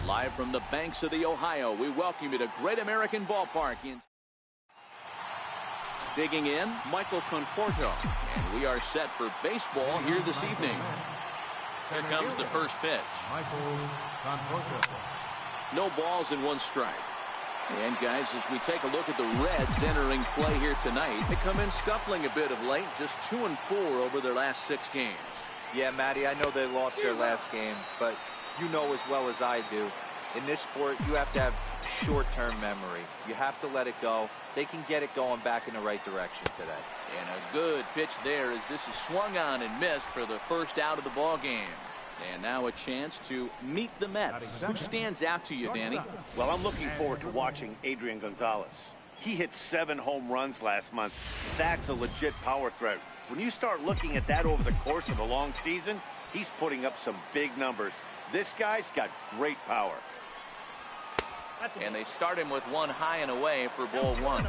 Live from the banks of the Ohio, we welcome you to Great American Ballpark. Digging in, Michael Conforto. And we are set for baseball here this evening. Here comes the first pitch. No balls and one strike. And guys, as we take a look at the Reds entering play here tonight, they come in scuffling a bit of late, just 2-4 over their last 6 games. Yeah, Matty, I know they lost their last game, but you know as well as I do, in this sport, you have to have short-term memory. You have to let it go. They can get it going back in the right direction today. And a good pitch there as this is swung on and missed for the first out of the ball game. And now a chance to meet the Mets. Who stands out to you, Danny? Well, I'm looking forward to watching Adrian Gonzalez. He hit 7 home runs last month. That's a legit power threat. When you start looking at that over the course of a long season, he's putting up some big numbers. This guy's got great power. And they start him with one high and away for ball 1.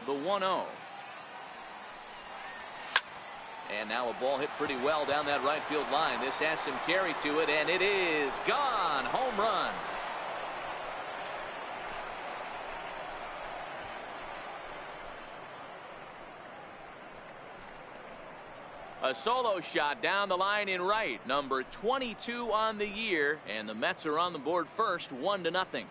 The 1-0. And now a ball hit pretty well down that right field line. This has some carry to it, and it is gone. Home run. A solo shot down the line in right. Number 22 on the year, and the Mets are on the board first, 1-0.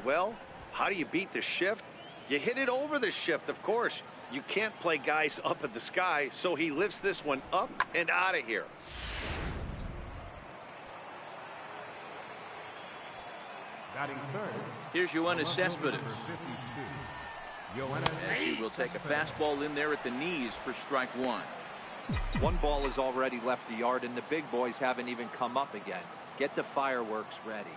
Well, how do you beat the shift? You hit it over the shift, of course. You can't play guys up at the sky, so he lifts this one up and out of here. Here's Yoenis Cespedes. As he will take a fastball in there at the knees for strike 1. One ball has already left the yard, and the big boys haven't even come up again. Get the fireworks ready.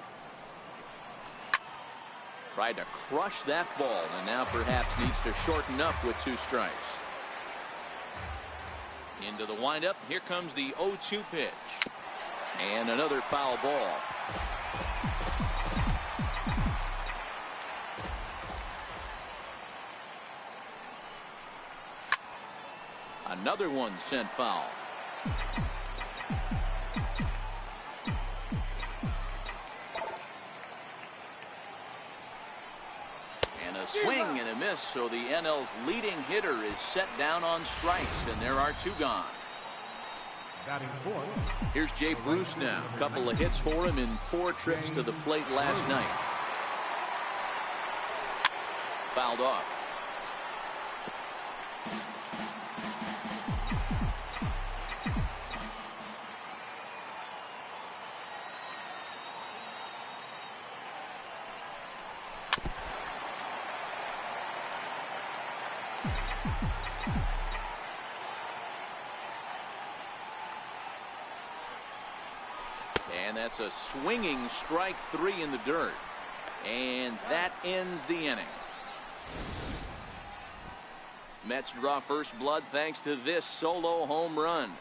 Tried to crush that ball, and now perhaps needs to shorten up with 2 strikes. Into the windup. Here comes the 0-2 pitch. And another foul ball. Another one sent foul. And a swing and a miss, so the NL's leading hitter is set down on strikes, and there are 2 gone. Here's Jay Bruce now. A couple of hits for him in 4 trips to the plate last night. Fouled off. And that's a swinging strike 3 in the dirt. And that ends the inning. Mets draw first blood thanks to this solo home run.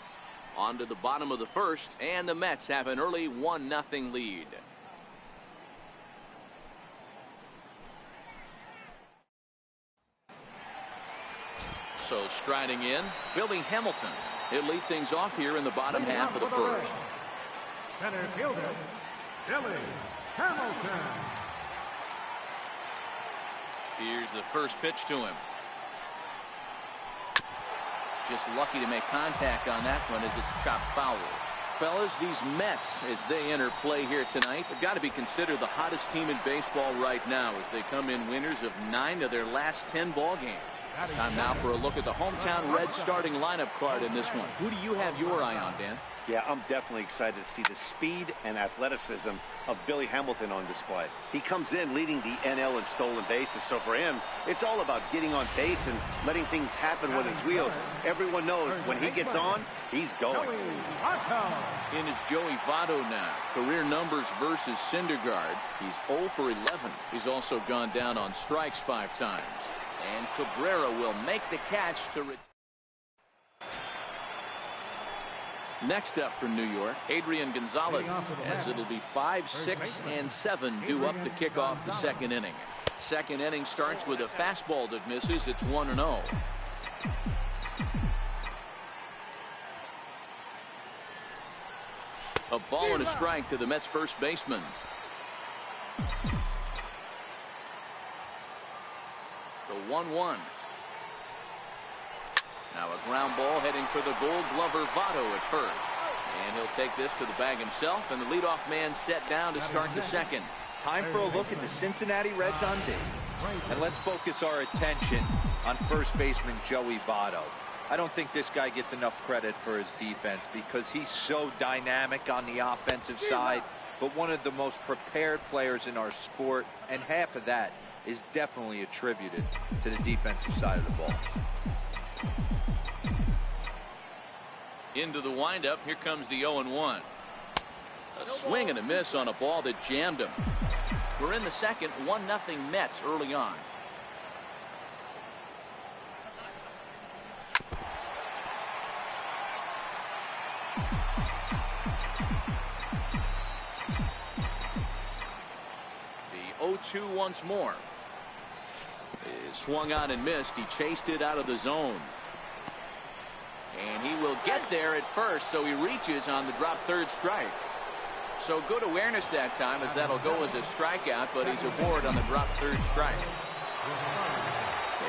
On to the bottom of the first, and the Mets have an early 1-0 lead. So striding in, Billy Hamilton. He'll lead things off here in the bottom half of the first. Center fielder, Billy Hamilton. Here's the first pitch to him. Just lucky to make contact on that one as it's chopped foul. Fellas, these Mets, as they enter play here tonight, have got to be considered the hottest team in baseball right now as they come in winners of 9 of their last 10 ball games. Time now for a look at the hometown Reds starting lineup card in this one. Who do you have your eye on, Dan? Yeah, I'm definitely excited to see the speed and athleticism of Billy Hamilton on display. He comes in leading the NL in stolen bases, so for him, it's all about getting on base and letting things happen with his wheels. Everyone knows when he gets on, he's going. In is Joey Votto now. Career numbers versus Syndergaard. He's 0 for 11. He's also gone down on strikes 5 times. And Cabrera will make the catch to return. Next up for New York, Adrian Gonzalez, as it'll be 5, 6, and 7 due up to kick off the second inning. Second inning starts with a fastball that misses. It's 1-0. A ball and a strike to the Mets first baseman. The 1-1. Now a ground ball heading for the Gold Glover Votto at first. And he'll take this to the bag himself, and the leadoff man set down to start the second. Time for a look at the Cincinnati Reds on D. And let's focus our attention on first baseman Joey Votto. I don't think this guy gets enough credit for his defense because he's so dynamic on the offensive side, but one of the most prepared players in our sport, and half of that is definitely attributed to the defensive side of the ball. Into the windup, here comes the 0-1. A swing and a miss on a ball that jammed him. We're in the second, 1-0 Mets early on. The 0-2 once more. Is swung on and missed. He chased it out of the zone. And he will get there at first, so he reaches on the drop third strike. So good awareness that time, as that'll go as a strikeout, but he's aboard on the drop third strike.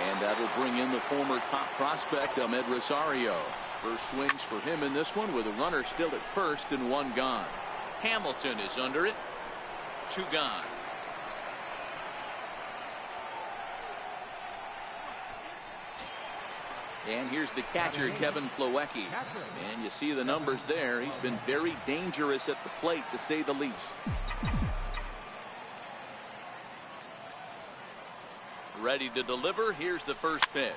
And that'll bring in the former top prospect, Ahmed Rosario. First swings for him in this one with a runner still at first and one gone. Hamilton is under it. 2 gone. And here's the catcher, Kevin Plawecki. And you see the numbers there. He's been very dangerous at the plate, to say the least. Ready to deliver. Here's the first pitch.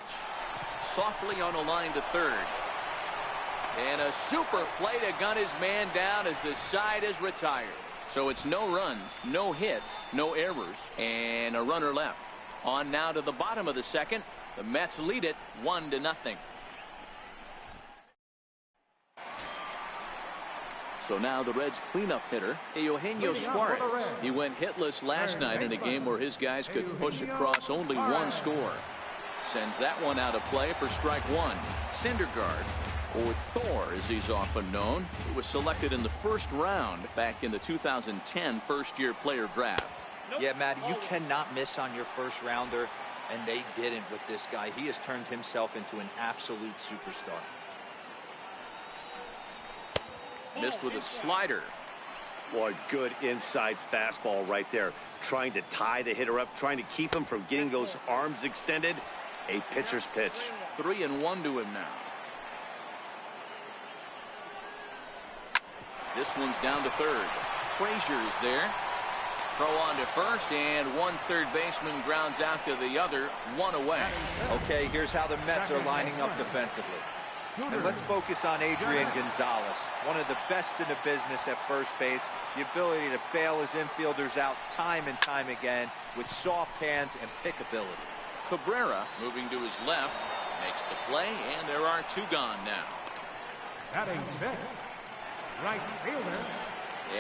Softly on a line to third. And a super play to gun his man down as the side is retired. So it's no runs, no hits, no errors, and a runner left. On now to the bottom of the second. The Mets lead it 1-0. So now the Reds cleanup hitter, Eugenio Suarez. He went hitless last night in a game where his guys could push across only one score. Sends that one out of play for strike one. Syndergaard, or Thor as he's often known, he was selected in the first round back in the 2010 first-year player draft. Yeah, Matty, you cannot miss on your first rounder, and they didn't with this guy. He has turned himself into an absolute superstar. Missed with a slider. Boy, good inside fastball right there. Trying to tie the hitter up, trying to keep him from getting those arms extended. A pitcher's pitch. 3-1 to him now. This one's down to third. Frazier is there. Throw on to first, and one third baseman grounds out to the other, one away. Okay, here's how the Mets are lining up defensively. And let's focus on Adrian Gonzalez, one of the best in the business at first base. The ability to bail his infielders out time and time again with soft hands and pickability. Cabrera moving to his left, makes the play, and there are 2 gone now. Batting sixth, right fielder.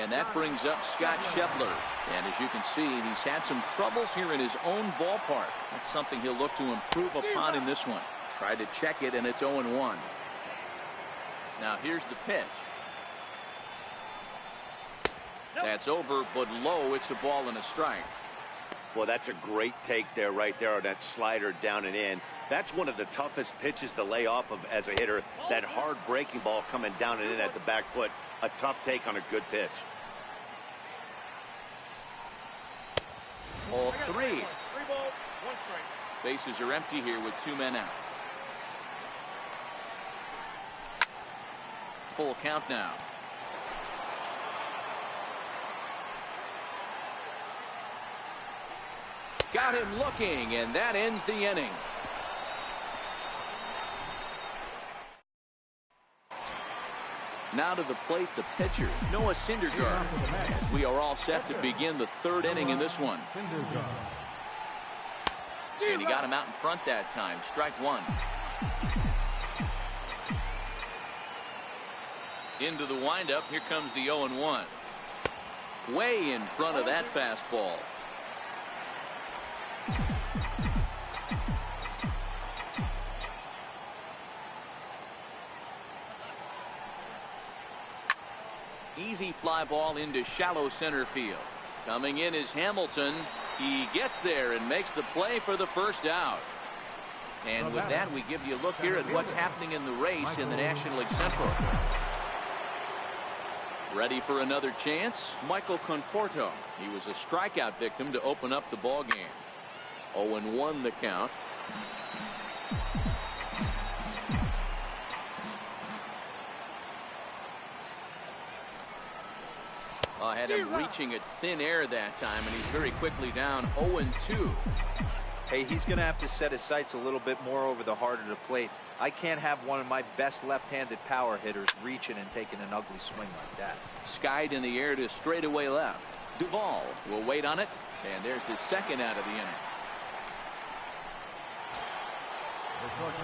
And that brings up Scott Schebler. And as you can see, he's had some troubles here in his own ballpark. That's something he'll look to improve upon in this one. Tried to check it, and it's 0-1. Now here's the pitch. That's over, but low. It's a ball and a strike. Well, that's a great take there, right there, on that slider down and in. That's one of the toughest pitches to lay off of as a hitter. That hard breaking ball coming down and in at the back foot. A tough take on a good pitch. All 3. 3 balls, 1 strike. Bases are empty here with 2 men out. Full count now. Got him looking, and that ends the inning. Now to the plate, the pitcher, Noah Syndergaard, as we are all set to begin the 3rd inning in this one. And he got him out in front that time. Strike 1. Into the windup. Here comes the 0-1. Way in front of that fastball. Easy fly ball into shallow center field. Coming in is Hamilton. He gets there and makes the play for the first out. And with that, we give you a look here at what's happening in the race in the National League Central. Ready for another chance? Michael Conforto. He was a strikeout victim to open up the ball game. 0-1 the count. Had him reaching at thin air that time, and he's very quickly down 0-2. Hey, he's going to have to set his sights a little bit more over the heart of the plate. I can't have one of my best left-handed power hitters reaching and taking an ugly swing like that. Skied in the air to straightaway left. Duvall will wait on it, and there's the second out of the inning.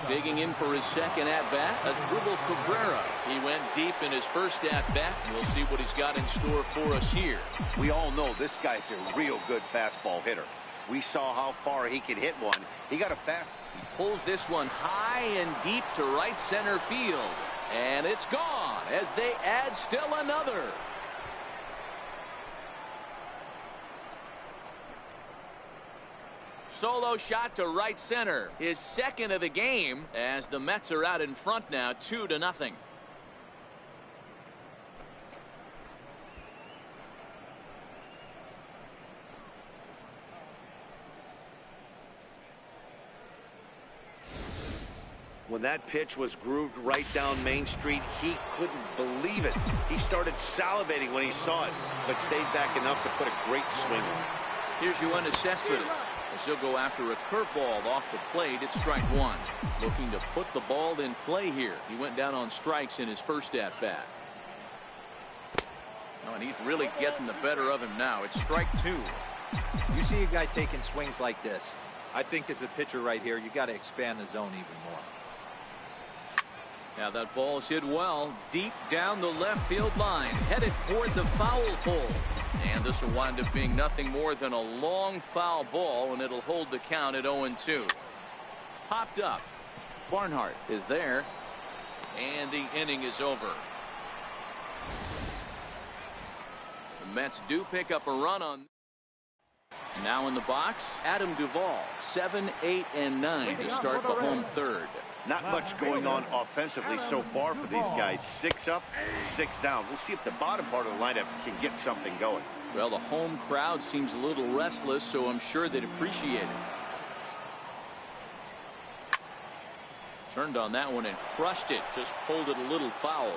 Digging in for his second at-bat, Asdrubal Cabrera. He went deep in his first at-bat. We'll see what he's got in store for us here. We all know this guy's a real good fastball hitter. We saw how far he could hit one. He got a fast. He pulls this one high and deep to right center field. And it's gone as they add still another. Solo shot to right center. His second of the game as the Mets are out in front now 2-0. When that pitch was grooved right down Main Street, he couldn't believe it. He started salivating when he saw it, but stayed back enough to put a great swing on. Here's Yoenis Cespedes. As he'll go after a curveball off the plate at strike one. Looking to put the ball in play here. He went down on strikes in his first at-bat. Oh, and he's really getting the better of him now. It's strike two. You see a guy taking swings like this. I think as a pitcher right here, you got to expand the zone even more. Now that ball's hit well deep down the left field line, headed toward the foul pole. And this will wind up being nothing more than a long foul ball, and it'll hold the count at 0-2. Popped up. Barnhart is there, and the inning is over. The Mets do pick up a run on. Now in the box, Adam Duvall, 7, 8, and 9 to start the home third. Not much going on offensively so far for these guys. 6 up, 6 down. We'll see if the bottom part of the lineup can get something going. Well, the home crowd seems a little restless, so I'm sure they'd appreciate it. Turned on that one and crushed it. Just pulled it a little foul.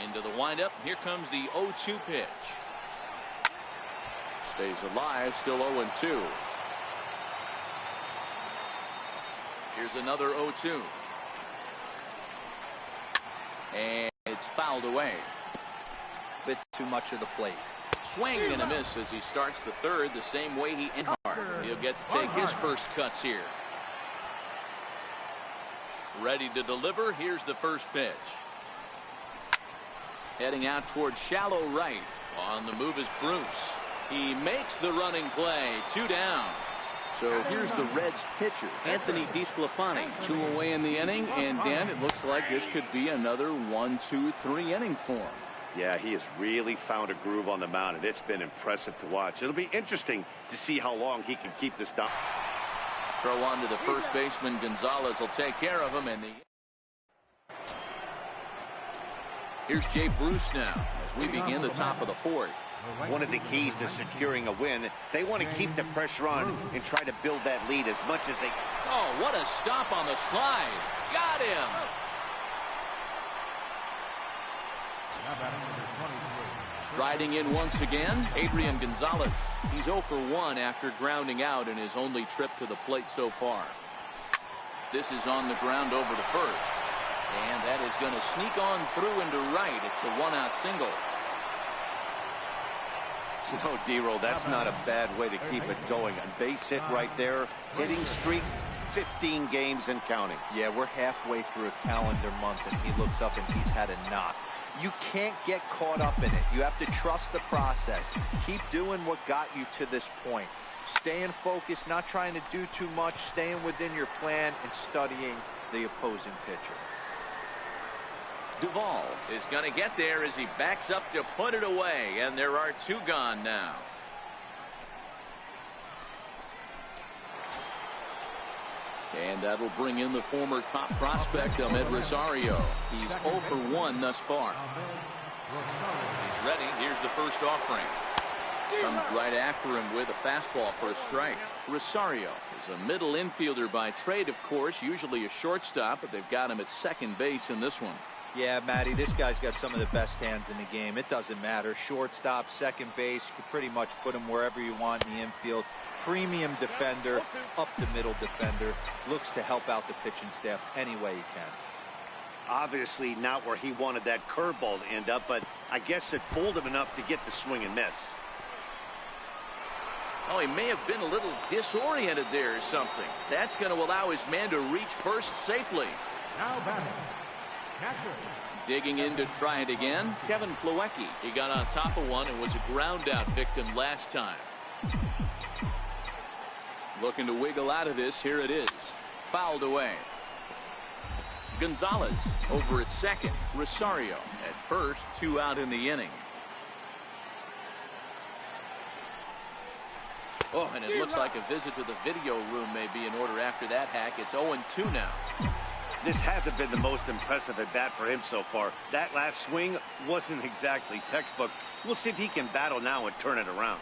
Into the windup. Here comes the 0-2 pitch. Stays alive, still 0-2. Here's another 0-2. And it's fouled away. Bit too much of the plate. Swing and a miss as he starts the third the same way he ended. He'll get to take his first cuts here. Ready to deliver. Here's the first pitch. Heading out towards shallow right. On the move is Bruce. He makes the running play. 2 down. So here's the Reds pitcher, Anthony DeSclafani. 2 away in the inning, and Dan, it looks like this could be another 1-2-3 inning for him. Yeah, he has really found a groove on the mound, and it's been impressive to watch. It'll be interesting to see how long he can keep this down. Throw on to the first baseman. Gonzalez will take care of him. And here's Jay Bruce now as we begin the top of the fourth. One of the keys to securing a win, they want to keep the pressure on and try to build that lead as much as they can. Oh, what a stop on the slide. Got him. Riding in once again, Adrian Gonzalez. He's 0 for 1 after grounding out in his only trip to the plate so far. This is on the ground over to first. And that is going to sneak on through into right. It's a 1-out single. You know, D-Roll, that's not a bad way to keep it going. A base hit right there. Hitting streak, 15 games and counting. Yeah, we're halfway through a calendar month, and he looks up and he's had a knock. You can't get caught up in it. You have to trust the process. Keep doing what got you to this point. Staying focused, not trying to do too much, staying within your plan, and studying the opposing pitcher. Duvall is going to get there as he backs up to put it away, and there are 2 gone now. And that'll bring in the former top prospect, Ahmed Rosario. He's 0 for 1 thus far. He's ready. Here's the first offering. Comes right after him with a fastball for a strike. Rosario is a middle infielder by trade, of course, usually a shortstop, but they've got him at second base in this one. Yeah, Matty, this guy's got some of the best hands in the game. It doesn't matter. Shortstop, second base, you can pretty much put him wherever you want in the infield. Premium defender, up the middle defender. Looks to help out the pitching staff any way he can. Obviously not where he wanted that curveball to end up, but I guess it fooled him enough to get the swing and miss. Oh, he may have been a little disoriented there or something. That's going to allow his man to reach first safely. Now batting, catcher. Digging in to try it again, Kevin Plawecki. He got on top of one and was a ground out victim last time. Looking to wiggle out of this. Here it is. Fouled away. Gonzalez over at second. Rosario at first. 2 out in the inning. Oh, and it looks like a visit to the video room may be in order after that hack. It's 0-2 now. This hasn't been the most impressive at bat for him so far. That last swing wasn't exactly textbook. We'll see if he can battle now and turn it around.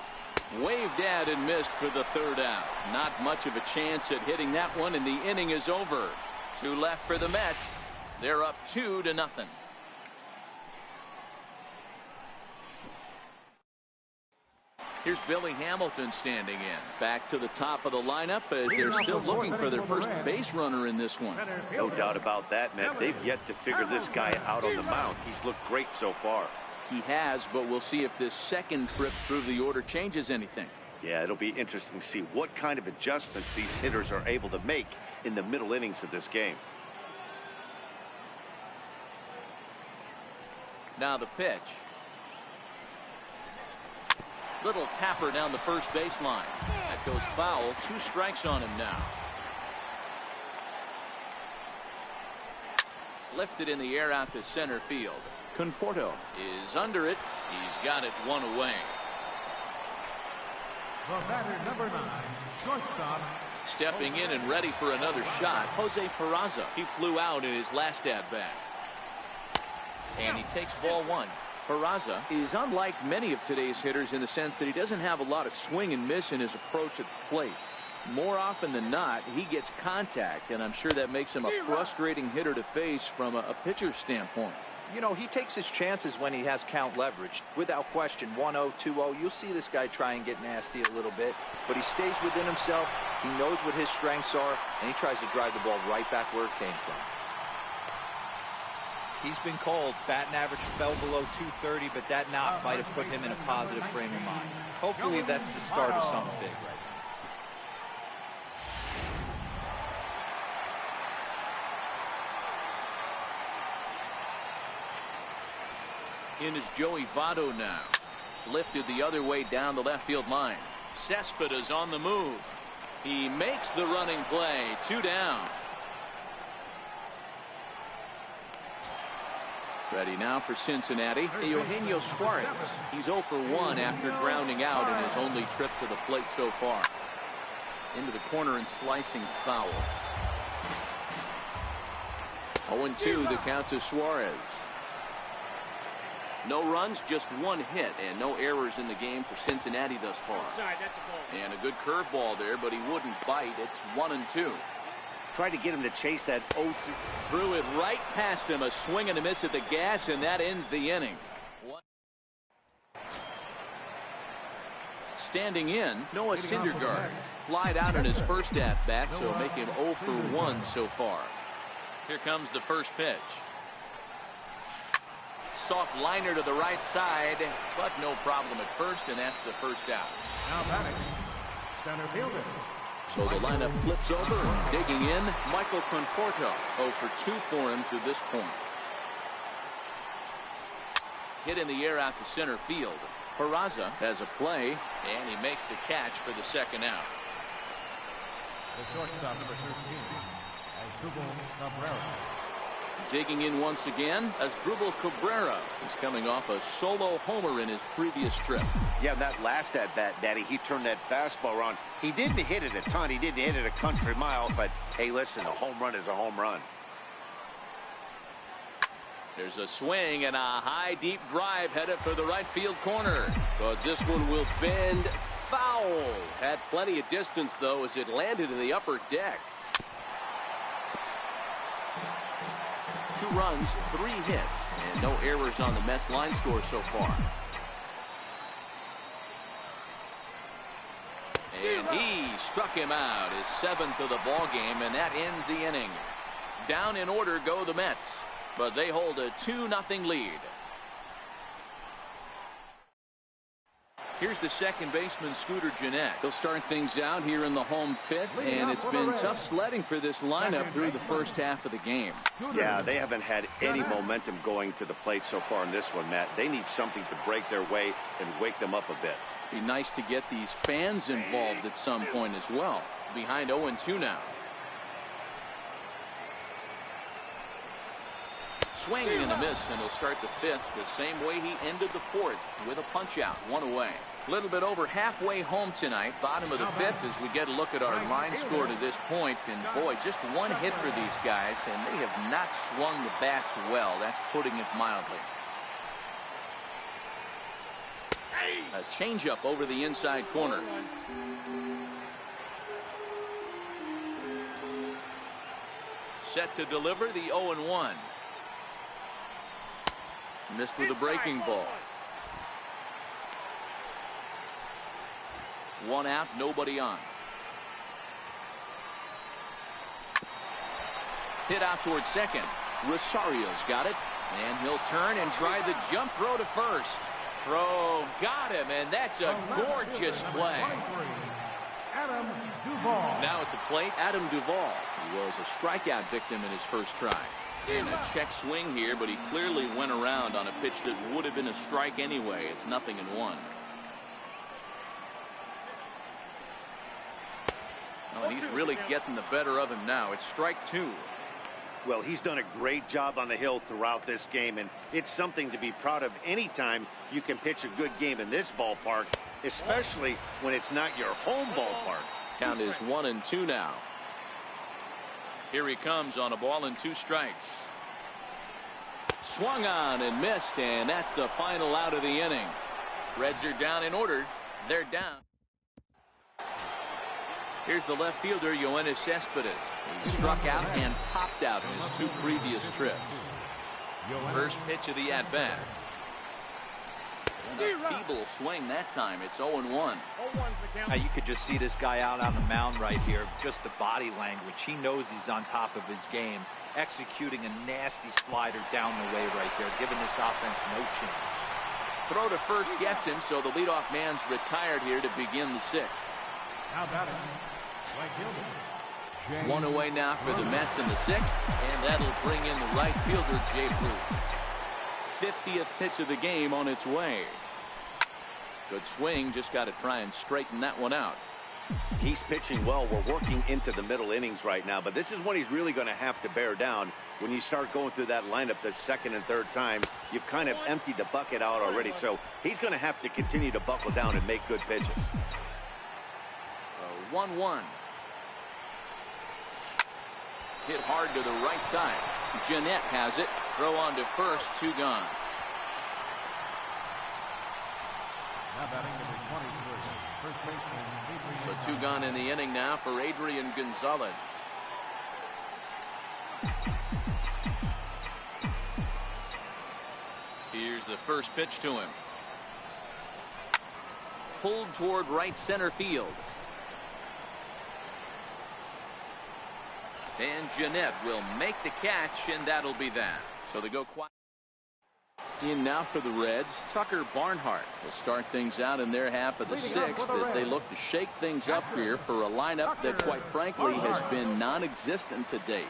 Waved at and missed for the 3rd out. Not much of a chance at hitting that one, and the inning is over. 2 left for the Mets. They're up 2-0. Here's Billy Hamilton standing in. Back to the top of the lineup as they're still looking for their first base runner in this one. No doubt about that, man. They've yet to figure this guy out on the mound. He's looked great so far. He has, but we'll see if this second trip through the order changes anything. Yeah, it'll be interesting to see what kind of adjustments these hitters are able to make in the middle innings of this game. Now the pitch. Little tapper down the first baseline. That goes foul. 2 strikes on him now. Lifted in the air out to center field. Conforto is under it. He's got it 1 away. The batter, number 9, shortstop. Stepping in and ready for another shot, Jose Peraza. He flew out in his last at-bat. And he takes ball 1. Peraza is unlike many of today's hitters in the sense that he doesn't have a lot of swing and miss in his approach at the plate. More often than not, he gets contact, and I'm sure that makes him a frustrating hitter to face from a pitcher's standpoint. You know, he takes his chances when he has count leverage. Without question, 1-0, 2-0, you'll see this guy try and get nasty a little bit, but he stays within himself. He knows what his strengths are, and he tries to drive the ball right back where it came from. He's been called. Batting average fell below 230, but that knock might have put him in a positive frame of mind. Hopefully that's the start of something big right now. In is Joey Votto now. Lifted the other way down the left field line. Cespedes on the move. He makes the running play. 2 down. Ready now for Cincinnati. Eugenio Suarez. He's 0 for 1 after grounding out in his only trip to the plate so far. Into the corner and slicing foul. 0-2 the count to Suarez. No runs, just 1 hit, and no errors in the game for Cincinnati thus far. And a good curveball there, but he wouldn't bite. It's 1-2. Tried to get him to chase that 0-2. Threw it right past him. A swing and a miss at the gas, and that ends the inning. Standing in, Noah Syndergaard. Flied out in his first at-bat, so make him 0 for 1 so far. Here comes the first pitch. Soft liner to the right side, but no problem at first, and that's the first out. Now batting, center fielder. So the lineup flips over, and digging in, Michael Conforto. 0 for 2 for him to this point. Hit in the air out to center field. Peraza has a play, and he makes the catch for the second out. The shortstop, number 13, Asdrubal Cabrera. Digging in once again as Asdrubal Cabrera. He's coming off a solo homer in his previous trip. Yeah, that last at bat, Daddy, he turned that fastball around. He didn't hit it a ton. He didn't hit it a country mile, but hey, listen, a home run is a home run. There's a swing and a high deep drive headed for the right field corner. But this one will bend foul. Had plenty of distance though as it landed in the upper deck. 2 runs, 3 hits, and no errors on the Mets line score so far. And he struck him out, his 7th of the ball game, and that ends the inning. Down in order go the Mets, but they hold a 2-0 lead. Here's the second baseman, Scooter Gennett. He'll start things out here in the home 5th, and it's been tough sledding for this lineup through the first half of the game. Yeah, they haven't had any momentum going to the plate so far in this one, Matt. They need something to break their way and wake them up a bit. Be nice to get these fans involved at some point as well. Behind 0-2 now. Swing and a miss, and he'll start the 5th the same way he ended the 4th with a punch out, 1 away. A little bit over halfway home tonight, bottom of the 5th, as we get a look at our line score to this point. And boy, just 1 hit for these guys, and they have not swung the bats well. That's putting it mildly. A changeup over the inside corner. Set to deliver the 0-1. Missed with a breaking ball. 1 out, nobody on. Hit out towards second. Rosario's got it, and he'll turn and try the jump throw to first. Throw got him, and that's a gorgeous play. Adam Duvall. Now at the plate, Adam Duvall. He was a strikeout victim in his first try. And a check swing here, but he clearly went around on a pitch that would have been a strike anyway. It's 0-1. Oh, he's really getting the better of him now. It's strike 2. Well, he's done a great job on the hill throughout this game, and it's something to be proud of anytime you can pitch a good game in this ballpark, especially when it's not your home ballpark. Count is 1-2 now. Here he comes on a ball and 2 strikes. Swung on and missed, and that's the final out of the inning. Reds are down in order. They're down. Here's the left fielder, Yoenis Cespedes. He struck out and popped out in his 2 previous trips. First pitch of the at-bat. A feeble swing that time. It's 0-1. Now you could just see this guy out on the mound right here. Just the body language. He knows he's on top of his game. Executing a nasty slider down the way right there, giving this offense no chance. Throw to first gets him, so the leadoff man's retired here to begin the 6th. Now batting, right fielder. 1 away now for the Mets in the 6th, and that'll bring in the right fielder, Jay Bruce. 50th pitch of the game on its way. Good swing, just got to try and straighten that one out. He's pitching well. We're working into the middle innings right now, but this is when he's really going to have to bear down. When you start going through that lineup the 2nd and 3rd time, you've kind of emptied the bucket out already, so he's going to have to continue to buckle down and make good pitches. 1-1. Hit hard to the right side. Gennett has it. Throw on to first. 2 gone. Now batting number 23. First baseman. So 2 gone in the inning now for Adrian Gonzalez. Here's the first pitch to him. Pulled toward right center field. And Gennett will make the catch, and that'll be that. So they go quiet. In now for the Reds, Tucker Barnhart will start things out in their half of the 6th as they look to shake things up here for a lineup that, quite frankly, has been non-existent to date.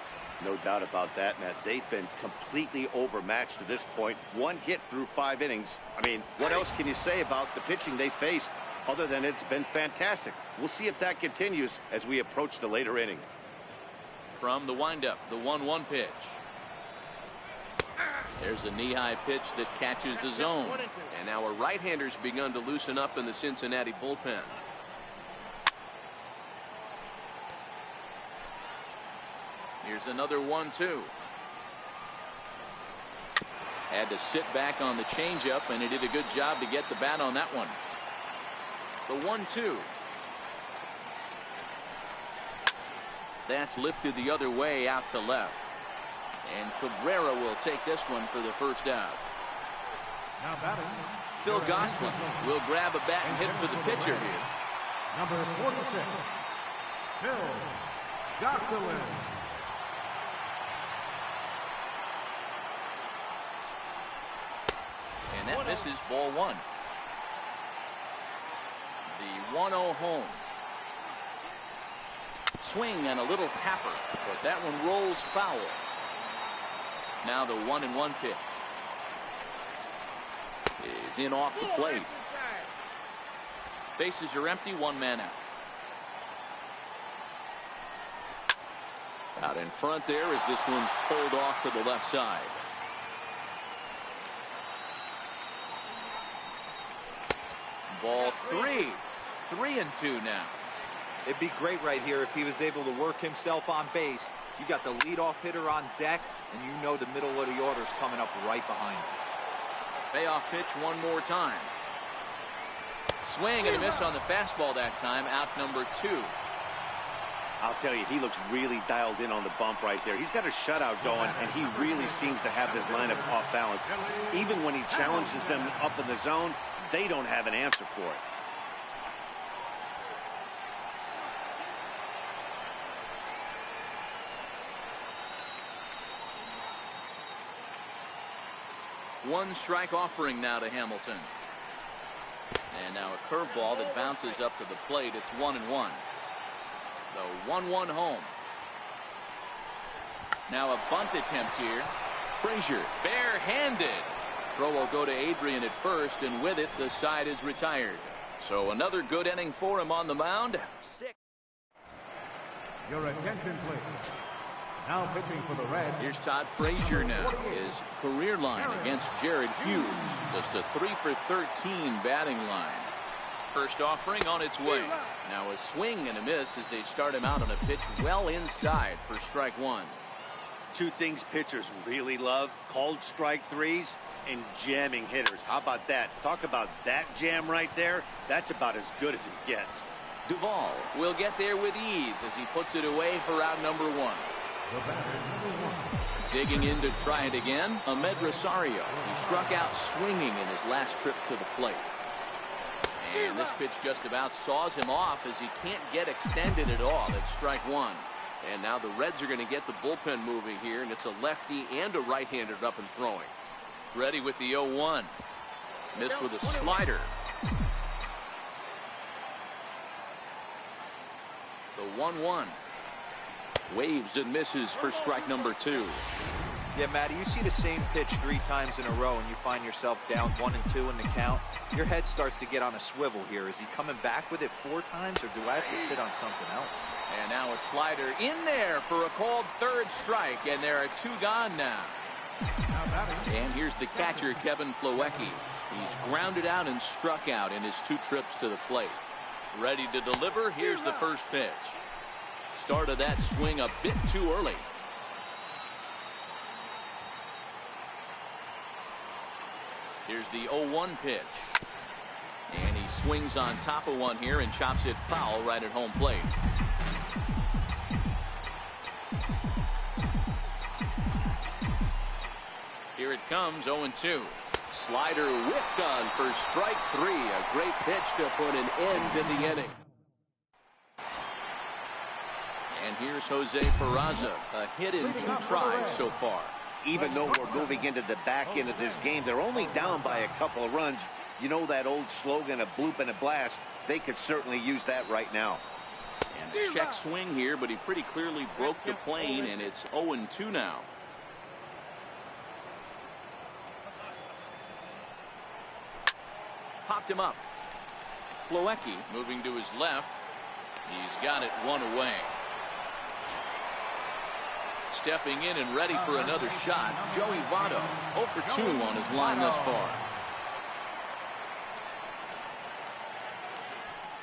No doubt about that, Matt. They've been completely overmatched to this point. One hit through 5 innings. I mean, what else can you say about the pitching they faced other than it's been fantastic? We'll see if that continues as we approach the later inning. From the windup, the 1-1 pitch. There's a knee-high pitch that catches the zone. And now a right-hander's begun to loosen up in the Cincinnati bullpen. Here's another 1-2. Had to sit back on the changeup, and he did a good job to get the bat on that one. The 1-2. That's lifted the other way out to left. And Cabrera will take this one for the first out. Now batting, Phil Gosselin will grab a bat and hit for the pitcher here. number 46, Phil Gosselin. And that misses, ball 1. The 1-0 home. Swing and a little tapper, but that one rolls foul. Now the 1-1 pitch is in off the plate. Bases are empty, 1 man out. Out in front there as this one's pulled off to the left side. Ball 3. 3-2 now. It'd be great right here if he was able to work himself on base. You got the leadoff hitter on deck, and you know the middle of the order's coming up right behind him. Payoff pitch one more time. Swing and a miss on the fastball that time. Out number 2. I'll tell you, he looks really dialed in on the bump right there. He's got a shutout going, and he really seems to have this lineup off balance. Even when he challenges them up in the zone, they don't have an answer for it. One strike offering now to Hamilton. And now a curveball that bounces up to the plate. It's 1-1. The 1-1 home. Now a bunt attempt here. Frazier barehanded. Throw will go to Adrian at first, and with it the side is retired. So another good inning for him on the mound. 6. Your attention, please. Now pitching for the Reds. Here's Todd Frazier now. His career line against Jared Hughes. Just a 3 for 13 batting line. First offering on its way. Now a swing and a miss as they start him out on a pitch well inside for strike 1. 2 things pitchers really love: called strike 3s and jamming hitters. How about that? Talk about that jam right there. That's about as good as it gets. Duvall will get there with ease as he puts it away for out number 1. Digging in to try it again, Ahmed Rosario. He struck out swinging in his last trip to the plate. And this pitch just about saws him off as he can't get extended at all. It's strike 1. And now the Reds are going to get the bullpen moving here, and it's a lefty and a right-hander up and throwing. Ready with the 0-1. Missed with a slider. The 1-1. Waves and misses for strike number 2. Yeah, Matty, you see the same pitch 3 times in a row and you find yourself down 1-2 in the count. Your head starts to get on a swivel here. Is he coming back with it 4 times, or do I have to sit on something else? And now a slider in there for a called 3rd strike, and there are 2 gone now. And here's the catcher, Kevin Plawecki. He's grounded out and struck out in his 2 trips to the plate. Ready to deliver. Here's the first pitch. Started that swing a bit too early. Here's the 0-1 pitch. And he swings on top of one here and chops it foul right at home plate. Here it comes, 0-2. Slider whiffed on for strike 3. A great pitch to put an end to the inning. And here's Jose Peraza, a hit in 2 tries so far. Even though we're moving into the back end of this game, they're only down by a couple of runs. You know that old slogan, a bloop and a blast? They could certainly use that right now. And a check swing here, but he pretty clearly broke the plane, and it's 0-2 now. Popped him up. Plawecki moving to his left. He's got it one away. Stepping in and ready for another shot, Joey Votto, 0 for 2 on his line thus far.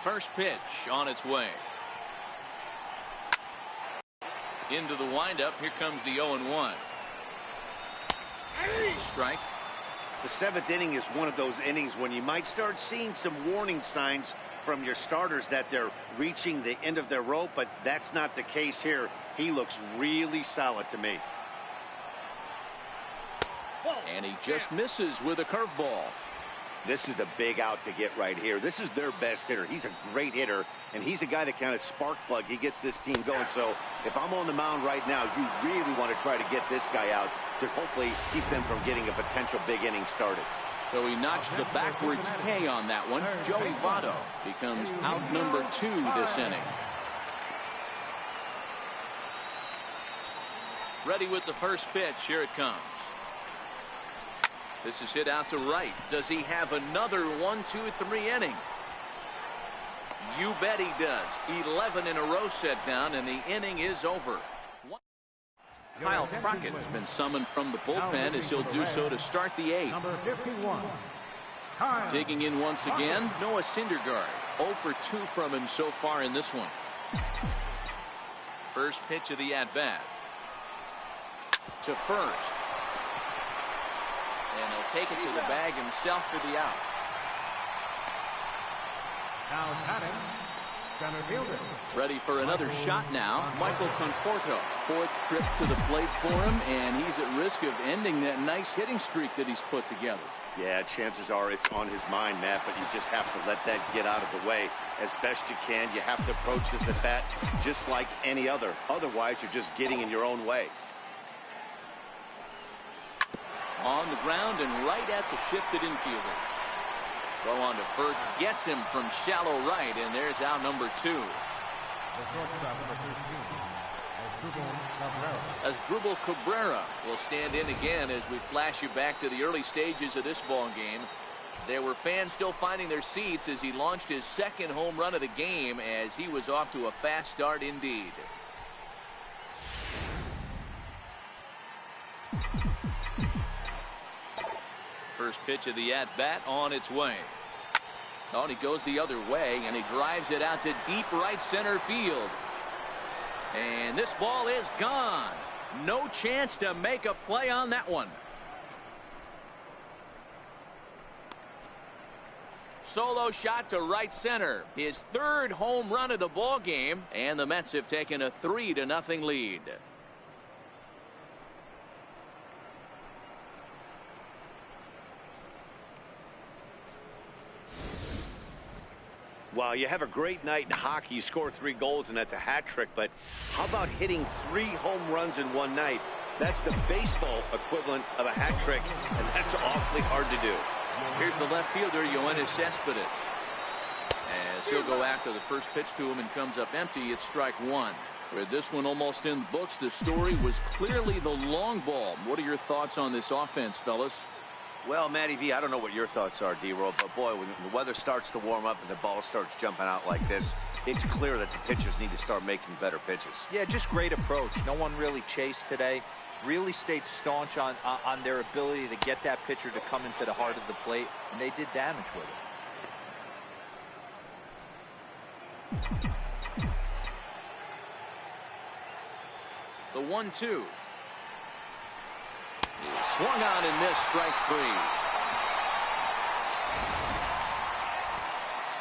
First pitch on its way. Into the windup. Here comes the 0-1. Strike. The 7th inning is one of those innings when you might start seeing some warning signs from your starters that they're reaching the end of their rope, but that's not the case here. He looks really solid to me. And he just misses with a curveball. This is the big out to get right here. This is their best hitter. He's a great hitter, and he's a guy that kind of spark plug. He gets this team going. So if I'm on the mound right now, you really want to try to get this guy out to hopefully keep them from getting a potential big inning started. So he notched the backwards K on that one. Joey Votto becomes out number 2 this inning. Ready with the first pitch. Here it comes. This is hit out to right. Does he have another 1-2-3 inning? You bet he does. 11 in a row set down, and the inning is over. Kyle Crockett has been summoned from the bullpen as he'll do so to start the 8th. Number 51. Digging in once again, Noah Syndergaard. 0 for 2 from him so far in this one. First pitch of the at-bat. To first. And he'll take it to the bag himself for the out. Now batting, center fielder. Ready for another shot now, Michael Conforto. 4th trip to the plate for him, and he's at risk of ending that nice hitting streak that he's put together. Yeah, chances are it's on his mind, Matt, but you just have to let that get out of the way as best you can. You have to approach this at bat just like any other. Otherwise, you're just getting in your own way. On the ground and right at the shifted infielders. Throw on to first, gets him from shallow right, and there's out number 2. Asdrubal Cabrera will stand in again as we flash you back to the early stages of this ball game. There were fans still finding their seats as he launched his 2nd home run of the game, as he was off to a fast start indeed. First pitch of the at-bat on its way. Oh, and he goes the other way, and he drives it out to deep right center field. And this ball is gone. No chance to make a play on that one. Solo shot to right center. His 3rd home run of the ball game, and the Mets have taken a 3-0 lead. Well, you have a great night in hockey. You score 3 goals, and that's a hat trick. But how about hitting 3 home runs in one night? That's the baseball equivalent of a hat trick, and that's awfully hard to do. Here's the left fielder, Yoenis Cespedes. As he'll go after the first pitch to him and comes up empty, it's strike 1. With this one almost in the books, the story was clearly the long ball. What are your thoughts on this offense, fellas? Well, Matty V, I don't know what your thoughts are, D-Roll, but boy, when the weather starts to warm up and the ball starts jumping out like this, it's clear that the pitchers need to start making better pitches. Yeah, just great approach. No one really chased today. Really stayed staunch on their ability to get that pitcher to come into the heart of the plate, and they did damage with it. The 1-2. Swung on and missed, strike 3.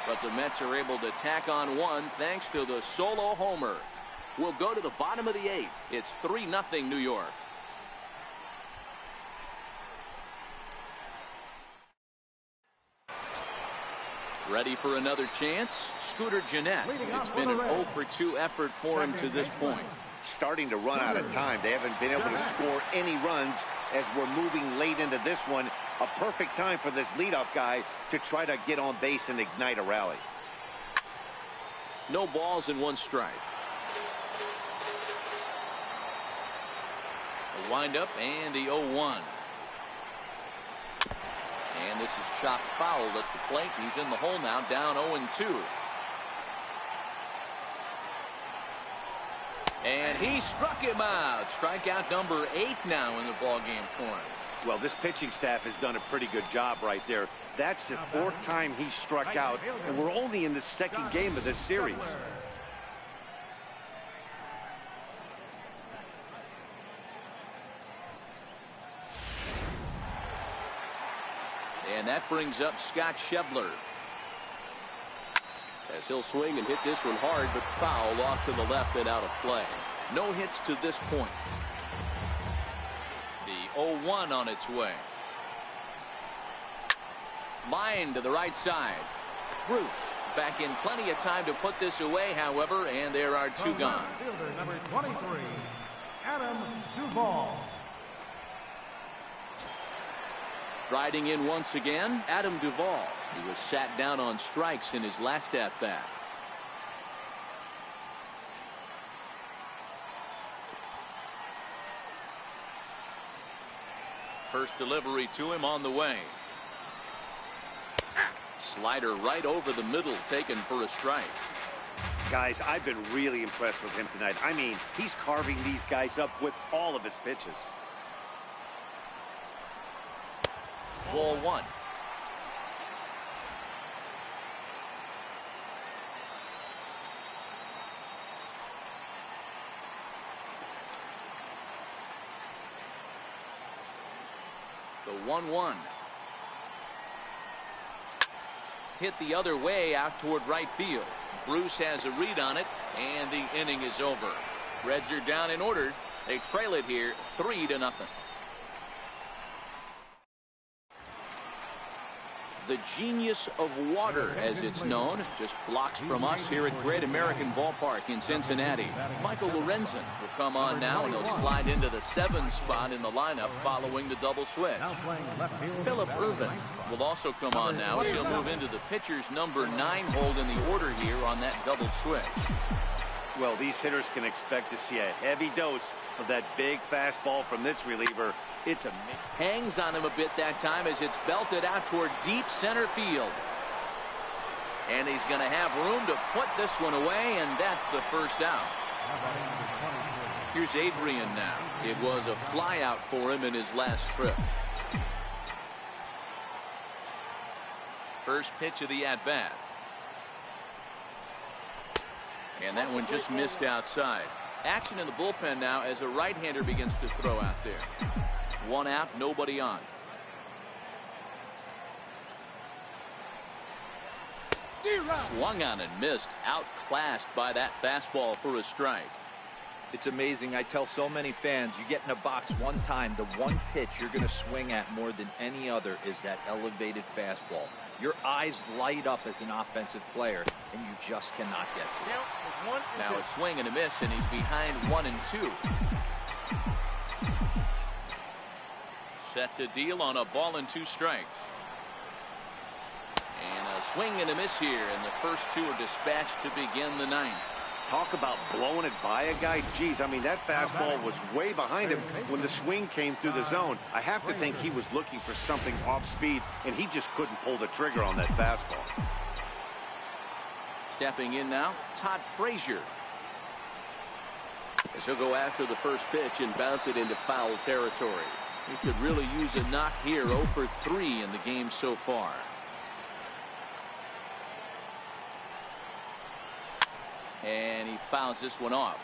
But the Mets are able to tack on 1 thanks to the solo homer. We'll go to the bottom of the 8th. It's 3-0 New York. Ready for another chance? Scooter Gennett. It's been an 0 for 2 effort for him to this point. Starting to run out of time. They haven't been able to score any runs as we're moving late into this one. A perfect time for this leadoff guy to try to get on base and ignite a rally. No balls and 1 strike. A windup and the 0-1. And this is chopped foul at the plate. He's in the hole now, down 0-2. And he struck him out. Strikeout number 8 now in the ballgame for him. Well, this pitching staff has done a pretty good job right there. That's the 4th time he struck out, and we're only in the 2nd game of this series. And that brings up Scott Schebler. As he'll swing and hit this one hard, but foul off to the left and out of play. No hits to this point. The 0-1 on its way. Line to the right side. Bruce back in plenty of time to put this away, however, and there are 2 gone. Fielder number 23, Adam Duvall. Riding in once again, Adam Duvall. He was sat down on strikes in his last at-bat. First delivery to him on the way. Slider right over the middle, taken for a strike. Guys, I've been really impressed with him tonight. I mean, he's carving these guys up with all of his pitches. Ball 1. The 1-1. Hit the other way out toward right field. Bruce has a read on it, and the inning is over. Reds are down in order. They trail it here 3-0. The genius of water, as it's known, just blocks from us here at Great American Ballpark in Cincinnati. Michael Lorenzen will come on now, and he'll slide into the 7 spot in the lineup following the double switch. Philip Irvin will also come on now, as he'll move into the pitcher's number 9 hold in the order here on that double switch. Well, these hitters can expect to see a heavy dose of that big fastball from this reliever. It's a hangs on him a bit that time as it's belted out toward deep center field. And he's going to have room to put this one away, and that's the first out. Here's Adrian now. It was a fly out for him in his last trip. First pitch of the at-bat. And that one just missed outside. Action in the bullpen now as a right-hander begins to throw out there. 1 out, nobody on. Swung on and missed. Outclassed by that fastball for a strike. It's amazing. I tell so many fans, you get in a box one time, the one pitch you're going to swing at more than any other is that elevated fastball. Your eyes light up as an offensive player, and you just cannot get to it. Now a swing and a miss, and he's behind 1-2. Set to deal on a ball and 2 strikes. And a swing and a miss here, and the first 2 are dispatched to begin the 9th. Talk about blowing it by a guy. Geez, I mean, that fastball was way behind him when the swing came through the zone. I have to think he was looking for something off speed, and he just couldn't pull the trigger on that fastball. Stepping in now, Todd Frazier. As he'll go after the first pitch and bounce it into foul territory. He could really use a knock here. 0 for 3 in the game so far. And he fouls this one off.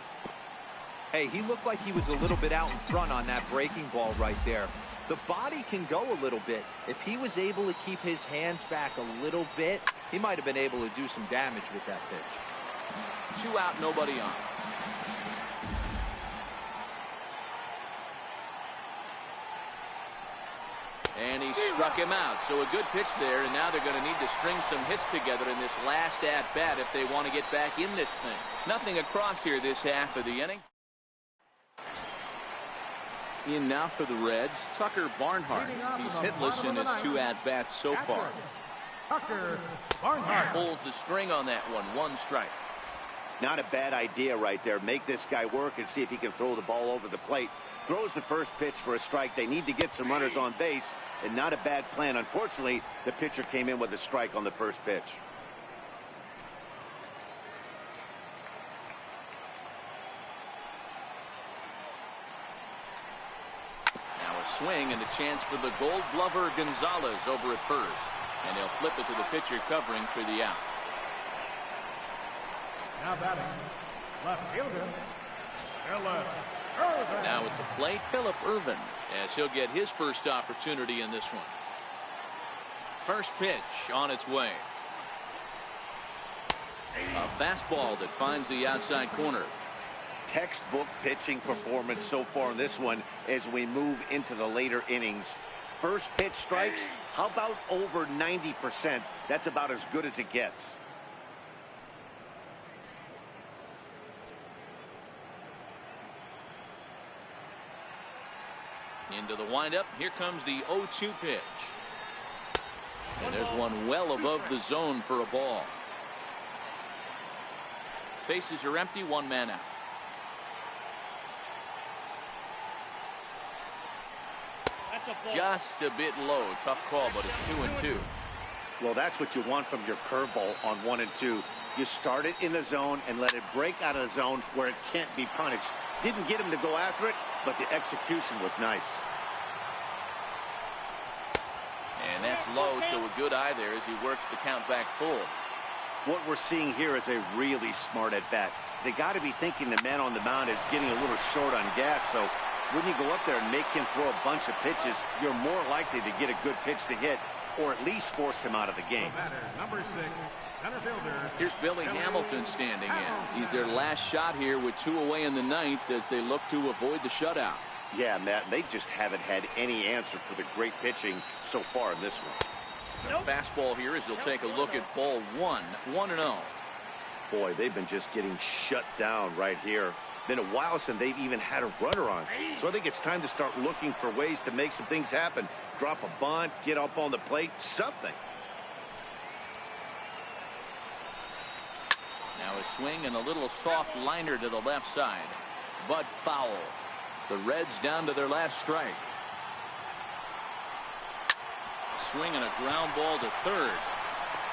Hey, he looked like he was a little bit out in front on that breaking ball right there. The body can go a little bit. If he was able to keep his hands back a little bit, he might have been able to do some damage with that pitch. 2 out, nobody on. And he struck him out. So a good pitch there, and now they're going to need to string some hits together in this last at-bat if they want to get back in this thing. Nothing across here this half of the inning. In now for the Reds, Tucker Barnhart. He's hitless in his 2 at-bats so far. Tucker Barnhart Pulls the string on that one. 1 strike. Not a bad idea right there. Make this guy work and see if he can throw the ball over the plate. Throws the first pitch for a strike. They need to get some runners on base, and not a bad plan. Unfortunately, the pitcher came in with a strike on the first pitch. Now a swing and a chance for the Gold Glover Gonzalez over at first. And they'll flip it to the pitcher covering for the out. Now batting, left fielder, Philip Irvin. Now at the plate, Philip Irvin, as he'll get his first opportunity in this one. First pitch on its way. A fastball that finds the outside corner. Textbook pitching performance so far in this one as we move into the later innings. First pitch strikes, how about over 90%? That's about as good as it gets. Into the windup. Here comes the 0-2 pitch. And there's one well above the zone for a ball. Bases are empty, one man out. Just a bit low. Tough call, but it's 2-2. Well, that's what you want from your curveball on 1 and 2. You start it in the zone and let it break out of the zone where it can't be punished. Didn't get him to go after it, but the execution was nice. And that's low, so a good eye there as he works the count back full. What we're seeing here is a really smart at-bat. They got to be thinking the man on the mound is getting a little short on gas, so when you go up there and make him throw a bunch of pitches, you're more likely to get a good pitch to hit or at least force him out of the game. Number 6, center fielder. Here's Billy Hamilton standing in. He's their last shot here with 2 away in the 9th as they look to avoid the shutout. Yeah, Matt, they just haven't had any answer for the great pitching so far in this one. Fastball here as they'll take a look at ball 1, 1-0. Boy, they've been just getting shut down right here. Been a while since they've even had a runner on. So I think it's time to start looking for ways to make some things happen. Drop a bunt, get up on the plate, something. Now a swing and a little soft liner to the left side. But foul. The Reds down to their last strike. A swing and a ground ball to third.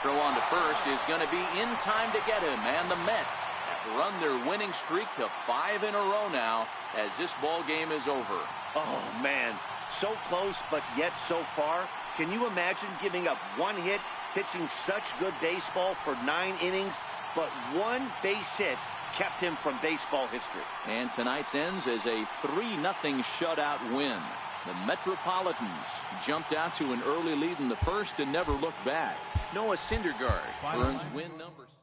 Throw on to first is going to be in time to get him. And the Mets have run their winning streak to 5 in a row now as this ball game is over. Oh, man. So close, but yet so far. Can you imagine giving up 1 hit, pitching such good baseball for 9 innings, but 1 base hit kept him from baseball history? And tonight's ends as a 3-0 shutout win. The Metropolitans jumped out to an early lead in the first and never looked back. Noah Syndergaard earns win number 6.